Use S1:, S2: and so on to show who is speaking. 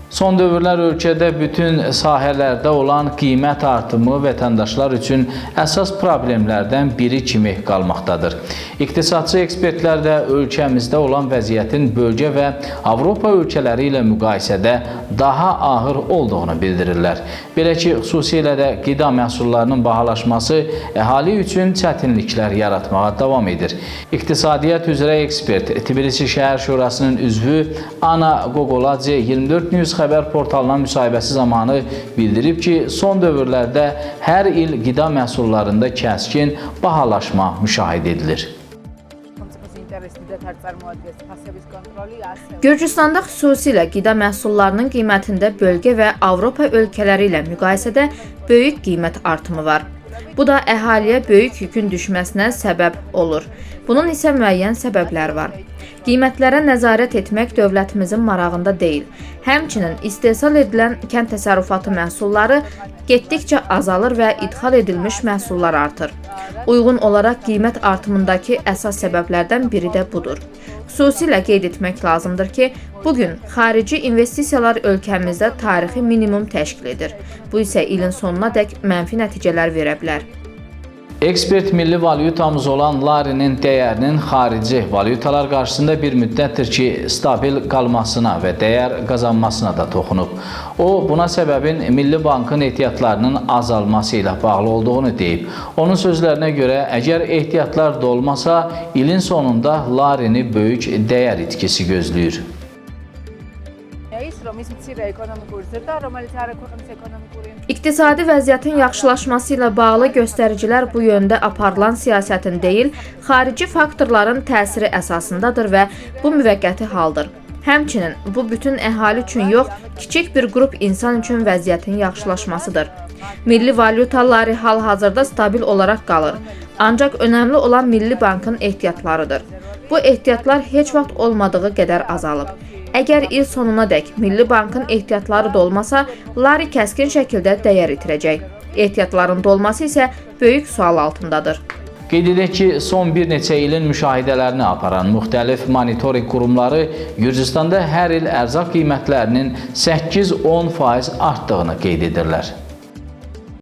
S1: Son dövrlər ölkədə bütün sahələrdə olan qiymət artımı vətəndaşlar üçün əsas problemlərdən biri kimi qalmaqdadır. İqtisadçı ekspertlər də ölkəmizdə olan vəziyyətin bölgə və Avropa ölkələri ilə müqayisədə daha ağır olduğunu bildirirlər. Belə ki, xüsusilə də qida məhsullarının bahalaşması əhali üçün çətinliklər yaratmağa davam edir. İqtisadiyyat üzrə ekspert, Tbilisi Şəhər Şurasının üzvü Ana Qoqoladze 24 News xəbər portalına müsahibəsi zamanı bildirib ki, son dövrlərdə hər il qida məhsullarında kəskin bahalaşma müşahidə edilir.
S2: Gürcüstanda xüsusilə qida məhsullarının qiymətində bölgə və Avropa ölkələri ilə müqayisədə böyük qiymət artımı var. Bu da əhaliyə böyük yükün düşməsinə səbəb olur. Bunun isə müəyyən səbəbləri var. Qiymətlərə nəzarət etmək dövlətimizin marağında deyil. Həmçinin istehsal edilən kənd təsərrüfatı məhsulları getdikcə azalır və idxal edilmiş məhsullar artır. Uyğun olaraq qiymət artımındakı əsas səbəblərdən biri də budur. Xüsusilə qeyd etmək lazımdır ki, bugün xarici investisiyalar ölkəmizdə tarixi minimum təşkil edir. Bu isə ilin sonuna dək mənfi nəticələr verə bilər.
S1: Ekspert milli valyutamız olan larinin dəyərinin xarici valyutalar qarşısında bir müddətdir ki, stabil qalmasına və dəyər qazanmasına da toxunub. O, buna səbəbin Milli Bankın ehtiyatlarının azalması ilə bağlı olduğunu deyib. Onun sözlərinə görə, əgər ehtiyatlar da olmasa, ilin sonunda larini böyük dəyər itkisi gözləyir.
S2: İqtisadi vəziyyətin yaxşılaşması ilə bağlı göstəricilər bu yöndə aparılan siyasətin deyil, xarici faktorların təsiri əsasındadır və bu müvəqqəti haldır. Həmçinin bu bütün əhali üçün yox, kiçik bir qrup insan üçün vəziyyətin yaxşılaşmasıdır. Milli valyutaları hal-hazırda stabil olaraq qalır. Ancaq önəmli olan Milli Bankın ehtiyatlarıdır. Bu ehtiyatlar heç vaxt olmadığı qədər azalıb. Əgər il sonuna dək Milli Bankın ehtiyatları da olmasa, lari kəskin şəkildə dəyər itirəcək. Ehtiyatların dolması isə böyük sual altındadır.
S1: Qeyd edək ki, son bir neçə ilin müşahidələrini aparan müxtəlif monitorinq qurumları Gürcüstanda hər il ərzaq qiymətlərinin 8-10% artdığını qeyd edirlər.